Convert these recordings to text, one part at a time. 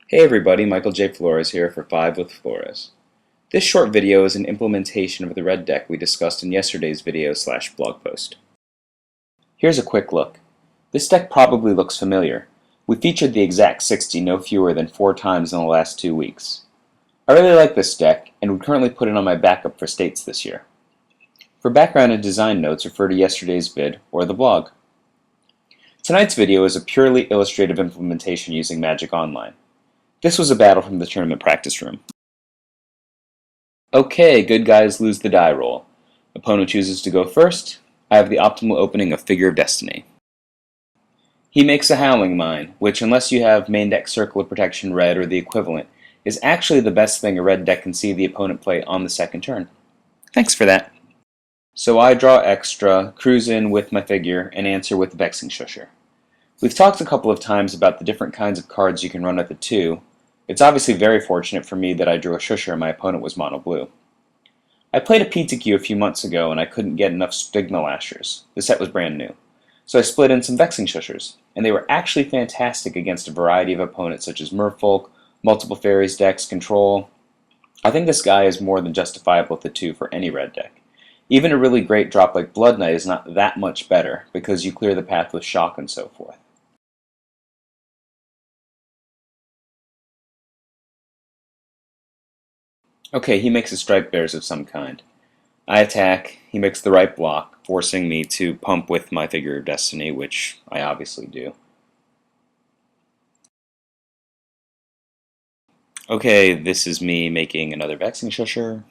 Hey everybody, Michael J. Flores here for 5 with Flores. This short video is an implementation of the red deck we discussed in yesterday's video/blog post. Here's a quick look. This deck probably looks familiar. We featured the exact 60 no fewer than 4 times in the last 2 weeks. I really like this deck and would currently put it on my backup for states this year. For background and design notes, refer to yesterday's vid or the blog. Tonight's video is a purely illustrative implementation using Magic Online. This was a battle from the tournament practice room. Okay, good guys lose the die roll. Opponent chooses to go first. I have the optimal opening of Figure of Destiny. He makes a Howling Mine, which, unless you have main deck Circle of Protection red or the equivalent, is actually the best thing a red deck can see the opponent play on the second turn. Thanks for that. So I draw extra, cruise in with my figure, and answer with Vexing Shusher. We've talked a couple of times about the different kinds of cards you can run with the 2. It's obviously very fortunate for me that I drew a Shusher and my opponent was mono blue. I played a PTQ a few months ago and I couldn't get enough Stigma Lashers. The set was brand new. So I split in some Vexing Shushers, and they were actually fantastic against a variety of opponents such as Merfolk, multiple Fairies decks, Control. I think this guy is more than justifiable with the 2 for any red deck. Even a really great drop like Blood Knight is not that much better because you clear the path with Shock and so forth. Okay, he makes a Striped Bears of some kind. I attack, he makes the right block, forcing me to pump with my Figure of Destiny, which I obviously do. Okay, this is me making another Vexing Shusher.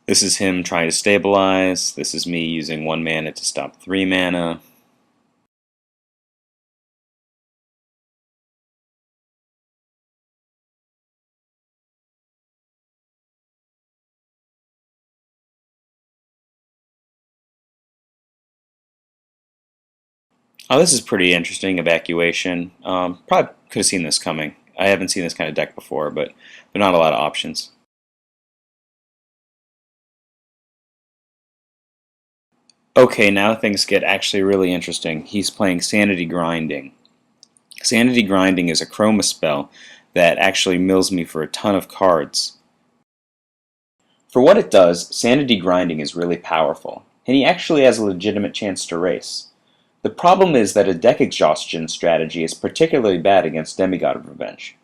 This is him trying to stabilize. This is me using 1 mana to stop 3 mana. Oh, this is pretty interesting, Evacuation. Probably could have seen this coming. I haven't seen this kind of deck before, but there are not a lot of options. Okay, now things get actually really interesting. He's playing Sanity Grinding. Sanity Grinding is a chroma spell that actually mills me for a ton of cards. For what it does, Sanity Grinding is really powerful, and he actually has a legitimate chance to race. The problem is that a deck exhaustion strategy is particularly bad against Demigod of Revenge.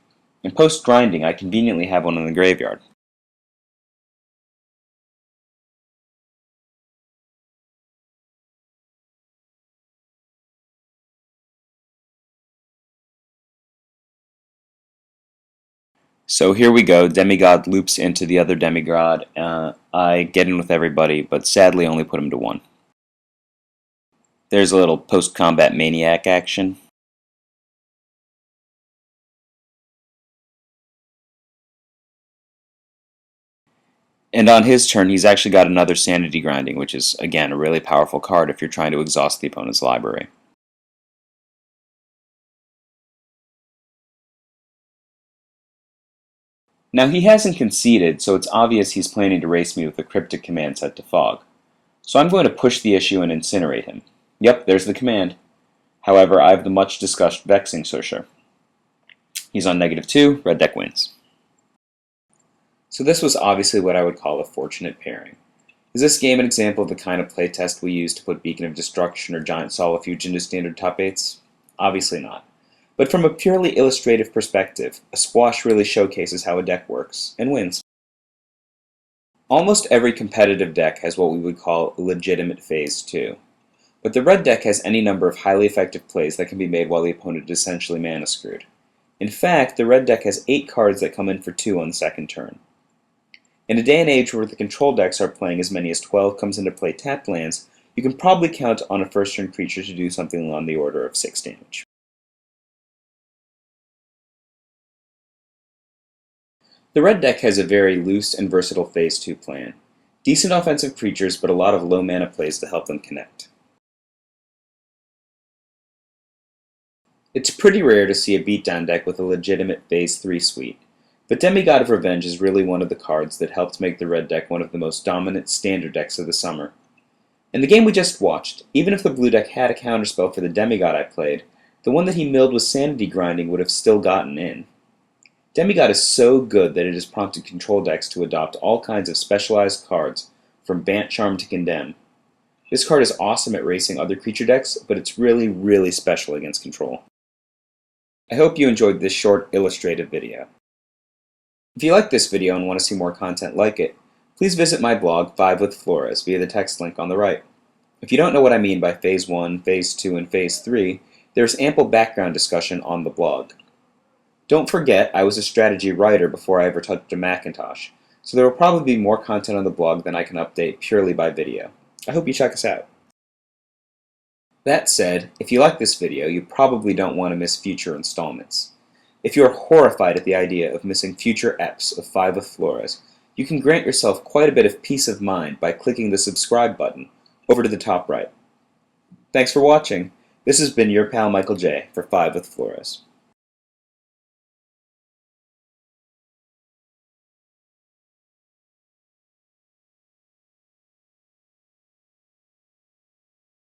In post-grinding, I conveniently have one in the graveyard. So here we go, Demigod loops into the other Demigod. I get in with everybody, but sadly only put him to 1. There's a little post-combat Maniac action. And on his turn, he's actually got another Sanity Grinding, which is, again, a really powerful card if you're trying to exhaust the opponent's library. Now, he hasn't conceded, so it's obvious he's planning to race me with a Cryptic command set to Fog. So I'm going to push the issue and incinerate him. Yep, there's the command. However, I have the much-discussed Vexing Shusher. He's on -2, red deck wins. So this was obviously what I would call a fortunate pairing. Is this game an example of the kind of playtest we use to put Beacon of Destruction or Giant Solifuge into standard top 8s? Obviously not. But from a purely illustrative perspective, a squash really showcases how a deck works, and wins. Almost every competitive deck has what we would call a legitimate phase 2. But the red deck has any number of highly effective plays that can be made while the opponent is essentially mana screwed. In fact, the red deck has 8 cards that come in for 2 on the second turn. In a day and age where the control decks are playing as many as 12 comes into play tapped lands, you can probably count on a first turn creature to do something on the order of 6 damage. The red deck has a very loose and versatile phase 2 plan. Decent offensive creatures, but a lot of low mana plays to help them connect. It's pretty rare to see a beatdown deck with a legitimate phase 3 suite. But Demigod of Revenge is really one of the cards that helped make the red deck one of the most dominant standard decks of the summer. In the game we just watched, even if the blue deck had a counterspell for the Demigod I played, the one that he milled with Sanity grinding would have still gotten in. Demigod is so good that it has prompted control decks to adopt all kinds of specialized cards, from Bant Charm to Condemn. This card is awesome at racing other creature decks, but it's really special against control. I hope you enjoyed this short illustrative video. If you like this video and want to see more content like it, please visit my blog 5 with Flores via the text link on the right. If you don't know what I mean by Phase 1, Phase 2, and Phase 3, there is ample background discussion on the blog. Don't forget, I was a strategy writer before I ever touched a Macintosh, so there will probably be more content on the blog than I can update purely by video. I hope you check us out. That said, if you like this video, you probably don't want to miss future installments. If you are horrified at the idea of missing future EPs of 5 with Flores, you can grant yourself quite a bit of peace of mind by clicking the subscribe button over to the top right. Thanks for watching. This has been your pal Michael J for 5 with Flores.